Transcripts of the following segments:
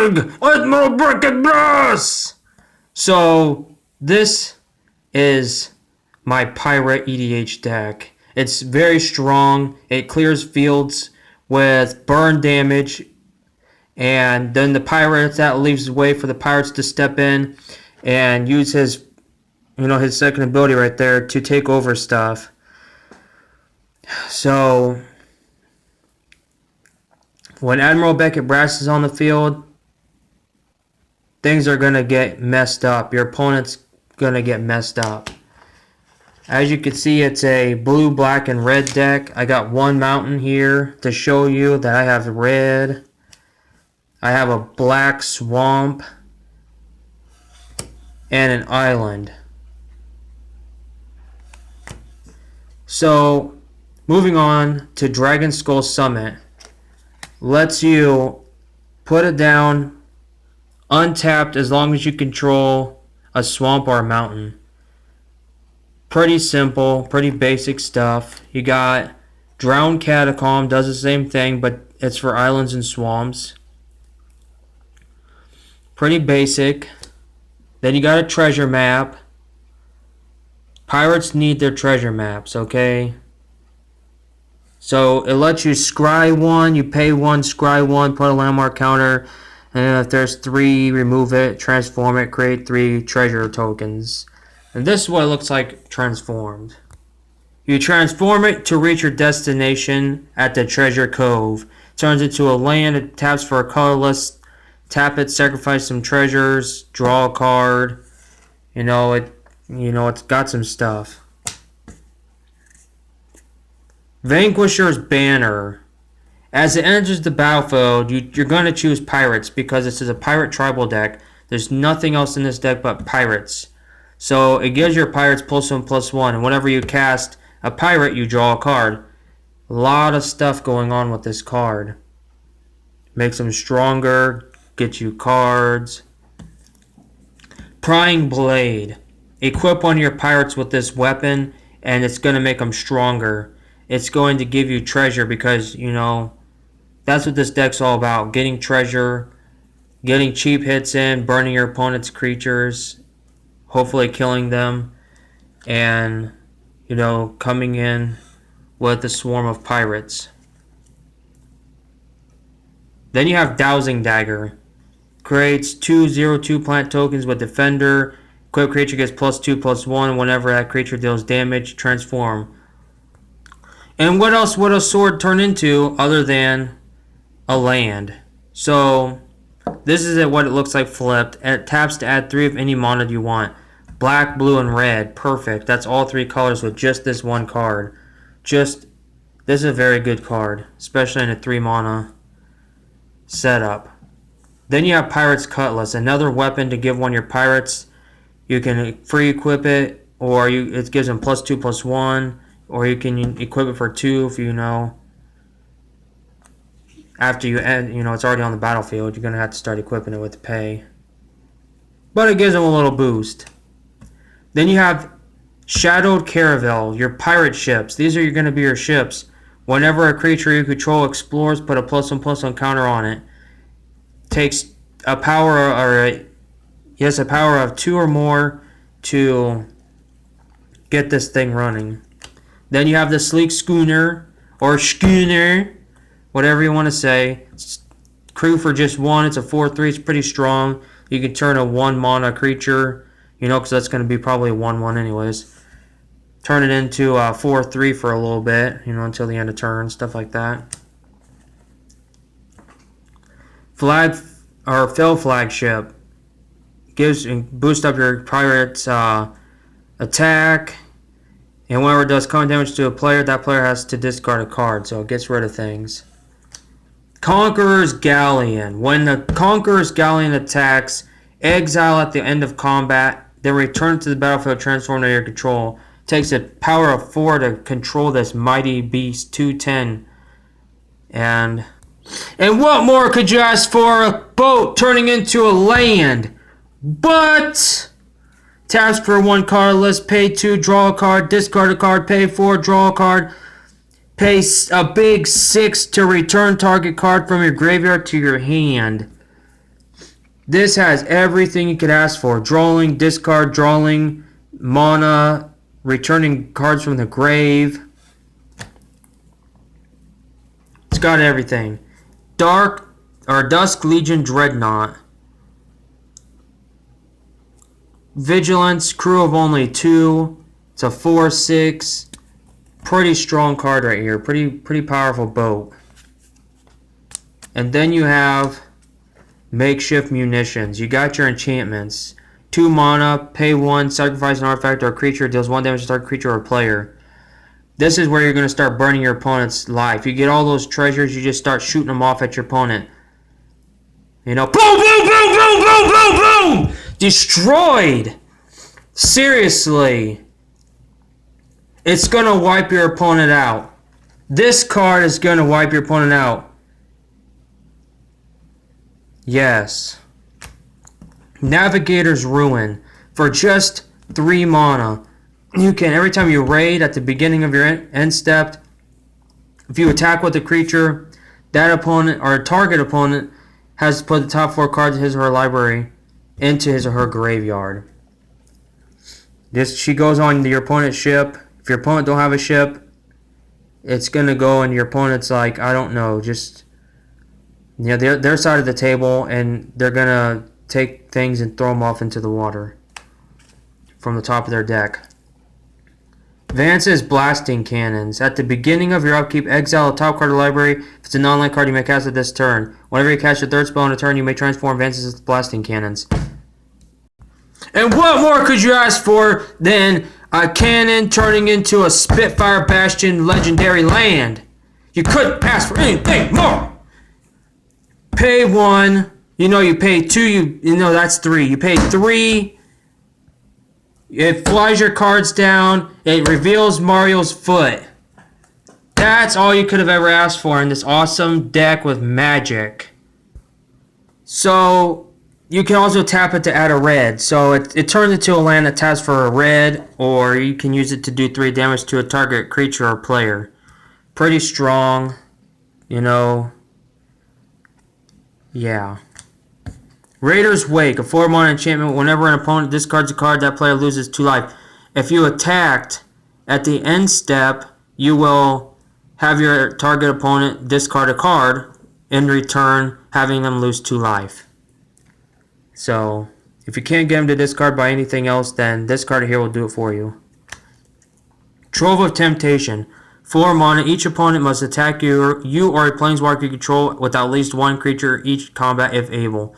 big! Admiral Becket Blast! So, this is my Pirate EDH deck. It's very strong. It clears fields with burn damage. And then the pirate, that leaves way for the pirates to step in and use his, his second ability right there to take over stuff. So, when Admiral Becket Brass is on the field, things are going to get messed up. Your opponent's going to get messed up. As you can see, it's a blue, black, and red deck. I got one mountain here to show you that I have red. I have a black swamp and an island. So, moving on to Dragon Skull Summit. Lets you put it down untapped as long as you control a swamp or a mountain. Pretty simple, pretty basic stuff. You got Drowned Catacomb, does the same thing, but it's for islands and swamps. Pretty basic. Then you got a treasure map. Pirates need their treasure maps, okay? So it lets you scry one, you pay one, scry one, put a landmark counter, and if there's 3, remove it, transform it, create 3 treasure tokens. And this is what it looks like transformed. You transform it to reach your destination at the treasure cove. Turns into a land, it taps for a colorless, tap it, sacrifice some treasures, draw a card. It's got some stuff. Vanquisher's Banner. As it enters the battlefield, you're going to choose pirates because this is a pirate tribal deck. There's nothing else in this deck but pirates. So it gives your pirates +1/+1. And whenever you cast a pirate, you draw a card. A lot of stuff going on with this card. Makes them stronger. Gets you cards. Prying Blade. Equip one of your pirates with this weapon and it's going to make them stronger. It's going to give you treasure because, that's what this deck's all about. Getting treasure, getting cheap hits in, burning your opponent's creatures, hopefully killing them, and, coming in with a swarm of pirates. Then you have Dowsing Dagger. Creates 2/0/2 plant tokens with Defender. Equipped creature gets +2/+1 whenever that creature deals damage. Transform. And what else would a sword turn into other than a land? So, this is what it looks like flipped. It taps to add 3 of any mana you want. Black, blue, and red. Perfect. That's all 3 colors with just this one card. This is a very good card, especially in a 3 mana setup. Then you have Pirate's Cutlass, another weapon to give one of your pirates. You can free equip it, or it gives them +2/+1. Or you can equip it for 2 if after you end, it's already on the battlefield. You're going to have to start equipping it with pay. But it gives them a little boost. Then you have Shadowed Caravel, your pirate ships. These are going to be your ships. Whenever a creature you control explores, put a +1/+1 counter on it. Takes a power, a power of 2 or more to get this thing running. Then you have the Sleek Schooner, or Schooner, whatever you want to say. Crew for just 1. It's a 4/3. It's pretty strong. You can turn a 1 mana creature, because that's going to be probably a 1/1 anyways. Turn it into a 4/3 for a little bit, until the end of turn, stuff like that. Fell Flagship. Boost up your pirate's attack. And whenever it does combat damage to a player, that player has to discard a card, so it gets rid of things. Conqueror's Galleon. When the Conqueror's Galleon attacks, exile at the end of combat, then return to the battlefield transformed under your control. Takes a power of 4 to control this mighty beast, 2/10. And what more could you ask for? A boat turning into a land. But taps for 1 colorless, pay 2, draw a card, discard a card, pay 4, draw a card, pay a big 6 to return target card from your graveyard to your hand. This has everything you could ask for. Drawing, discard, drawing, mana, returning cards from the grave. It's got everything. Dusk Legion Dreadnought. Vigilance, crew of only 2. It's a 4/6. Pretty strong card right here. Pretty powerful boat. And then you have Makeshift Munitions. You got your enchantments. 2 mana, pay 1, sacrifice an artifact or a creature, deals 1 damage to target creature or player. This is where you're going to start burning your opponent's life. You get all those treasures, you just start shooting them off at your opponent. You know, boom, boom, boom, boom, boom, boom, boom! Destroyed! Seriously. It's going to wipe your opponent out. This card is going to wipe your opponent out. Yes. Navigator's Ruin. For just 3 mana. You can, every time you raid at the beginning of your end step, if you attack with a creature, that opponent or target opponent has to put the top 4 cards of his or her library into his or her graveyard. She goes on your opponent's ship. If your opponent don't have a ship, it's gonna go and your opponent's like, I don't know, just their side of the table, and they're gonna take things and throw them off into the water from the top of their deck. Vance's Blasting Cannons. At the beginning of your upkeep, exile a top card of the library. If it's a non-land card, you may cast it this turn. Whenever you cast your 3rd spell in a turn, you may transform Vance's Blasting Cannons. And what more could you ask for than a cannon turning into a Spitfire Bastion legendary land? You couldn't ask for anything more. Pay 1. You pay 2. That's 3. You pay 3. It flies your cards down. It reveals Mario's foot. That's all you could have ever asked for in this awesome deck with magic. So you can also tap it to add a red. So it turns into a land that taps for a red, or you can use it to do 3 damage to a target creature or player. Pretty strong, Yeah. Raider's Wake, a 4 mana enchantment. Whenever an opponent discards a card, that player loses 2 life. If you attacked at the end step, you will have your target opponent discard a card, in return having them lose 2 life. So, if you can't get them to discard by anything else, then this card here will do it for you. Trove of Temptation. 4 mana. Each opponent must attack you or a planeswalker you control with at least 1 creature each combat if able.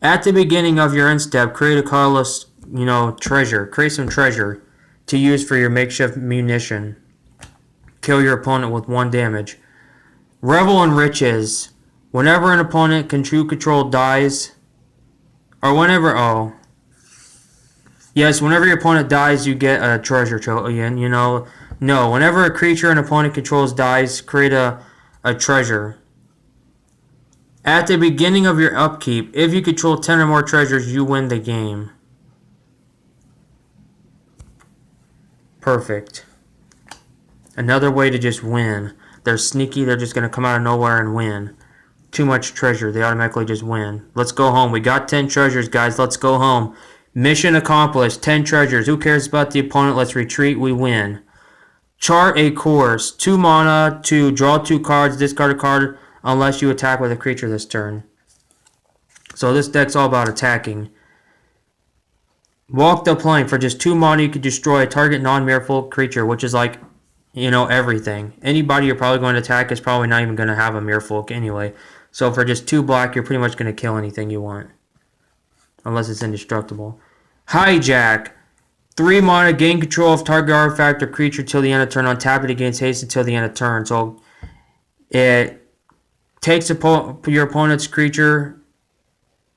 At the beginning of your end step, create a colorless, treasure. Create some treasure to use for your makeshift munition. Kill your opponent with 1 damage. Revel in Riches. Whenever an opponent you control dies, or whenever, whenever your opponent dies, you get a treasure again, No, whenever a creature an opponent controls dies, create a treasure. At the beginning of your upkeep, if you control 10 or more treasures, you win the game. Perfect. Another way to just win. They're sneaky, they're just going to come out of nowhere and win. Too much treasure, they automatically just win. Let's go home. We got 10 treasures, guys. Let's go home. Mission accomplished. 10 treasures. Who cares about the opponent? Let's retreat. We win. Chart a course. 2 mana to draw 2 cards, discard a card unless you attack with a creature this turn. So this deck's all about attacking. Walk the Plank. For just 2 mana, you can destroy a target non-mirrorful creature, which is like, everything. Anybody you're probably going to attack is probably not even going to have a Mirrorfolk anyway. So for just 2 black, you're pretty much going to kill anything you want. Unless it's indestructible. Hijack. 3 mana, gain control of target artifact or creature till the end of turn. Untap it, against haste until the end of turn. So it takes your opponent's creature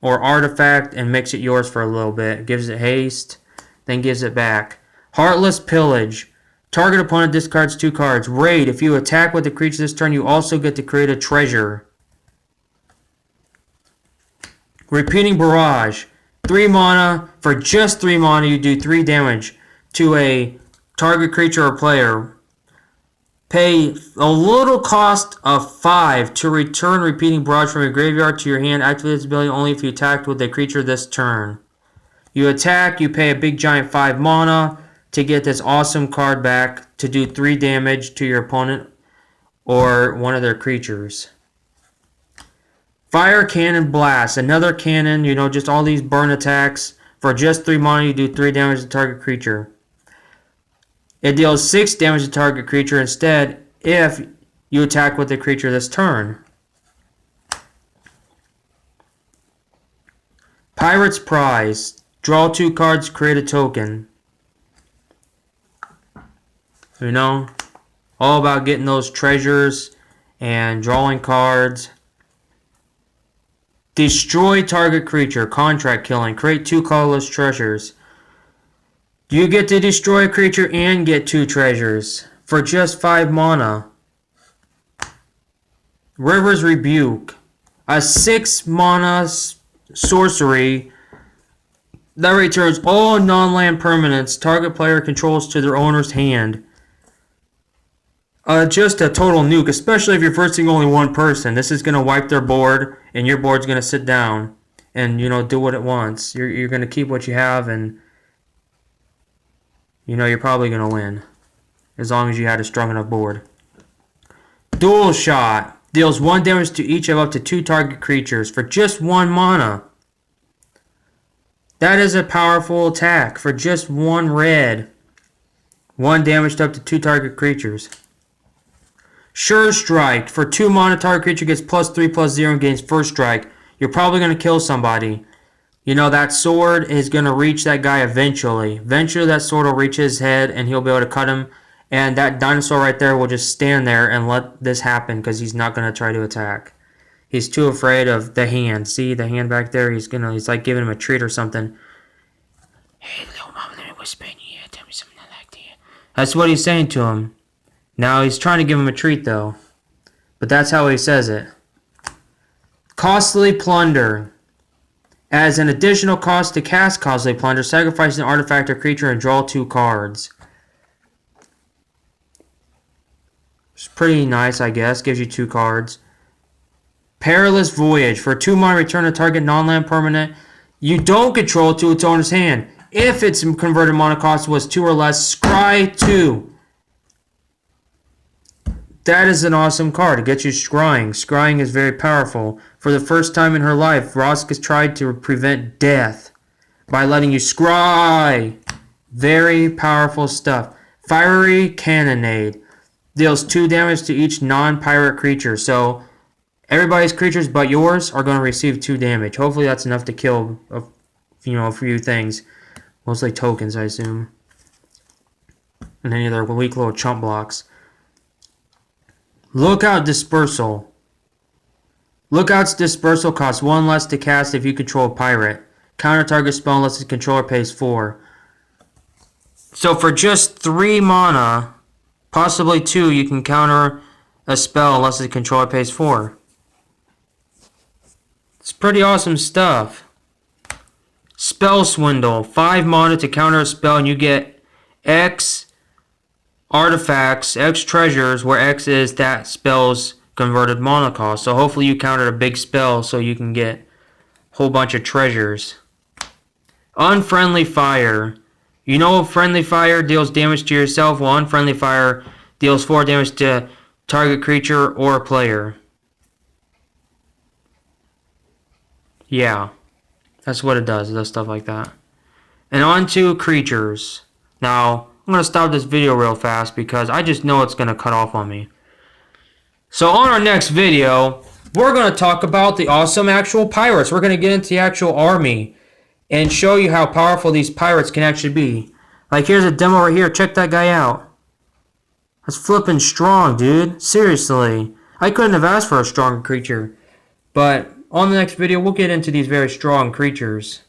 or artifact and makes it yours for a little bit. Gives it haste, then gives it back. Heartless Pillage. Target opponent discards 2 cards. Raid. If you attack with the creature this turn, you also get to create a treasure. Repeating Barrage. 3 mana. For just 3 mana, you do 3 damage to a target creature or player. Pay a little cost of 5 to return repeating barrage from your graveyard to your hand. Activate this ability only if you attacked with a creature this turn. You attack, you pay a big giant 5 mana to get this awesome card back to do 3 damage to your opponent or one of their creatures. Fire Cannon Blast. Another cannon, you know, just all these burn attacks. For just 3 mana, you do 3 damage to target creature. It deals 6 damage to target creature instead if you attack with the creature this turn. Pirate's Prize. Draw 2 cards, create a token. You know, all about getting those treasures and drawing cards. Destroy target creature, contract killing. Create 2 colorless treasures. You get to destroy a creature and get 2 treasures for just 5 mana. River's Rebuke. A 6 mana sorcery that returns all non-land permanents target player controls to their owner's hand. Just a total nuke, especially if you're versing only one person. This is going to wipe their board, and your board's going to sit down and, you know, do what it wants. You're going to keep what you have, and, you know, you're probably going to win. As long as you had a strong enough board. Dual Shot. Deals 1 damage to each of up to 2 target creatures for just 1 mana. That is a powerful attack for just 1 red. 1 damage to up to 2 target creatures. Sure Strike. For 2 mana, target creature gets +3/+0 and gains first strike. You're probably going to kill somebody. You know, that sword is going to reach that guy eventually. Eventually that sword will reach his head and he'll be able to cut him. And that dinosaur right there will just stand there and let this happen because he's not going to try to attack. He's too afraid of the hand. See the hand back there? He's like giving him a treat or something. Hey, little mama, let me whisper in your ear. Tell me something I like to hear. That's what he's saying to him. Now he's trying to give him a treat though. But that's how he says it. Costly Plunder. As an additional cost to cast Costly Plunder, sacrifice an artifact or creature and draw 2 cards. It's pretty nice, I guess. Gives you 2 cards. Perilous Voyage. For 2 mana, return a target non-land permanent you don't control to its owner's hand. If its converted mana cost was 2 or less, scry 2. That is an awesome card. It gets you scrying. Scrying is very powerful. For the first time in her life, Rosk tried to prevent death by letting you scry. Very powerful stuff. Fiery Cannonade. Deals 2 damage to each non-pirate creature. So everybody's creatures but yours are going to receive 2 damage. Hopefully that's enough to kill a few things. Mostly tokens, I assume. And any other weak little chump blocks. Lookout Dispersal. Lookout's Dispersal costs 1 less to cast if you control a pirate. Counter target spell unless the controller pays 4. So for just 3 mana, possibly 2, you can counter a spell unless the controller pays 4. It's pretty awesome stuff. Spell Swindle. 5 mana to counter a spell and you get X artifacts, X treasures, where X is that spell's converted mana cost. So hopefully you countered a big spell so you can get a whole bunch of treasures. Unfriendly Fire. You know Friendly Fire deals damage to yourself, while Unfriendly Fire deals 4 damage to target creature or player. Yeah, that's what it does. It does stuff like that. And on to creatures. Now, I'm going to stop this video real fast because I just know it's going to cut off on me. So on our next video, we're going to talk about the awesome actual pirates. We're going to get into the actual army and show you how powerful these pirates can actually be. Like here's a demo right here. Check that guy out. That's flipping strong, dude. Seriously. I couldn't have asked for a stronger creature. But on the next video, we'll get into these very strong creatures.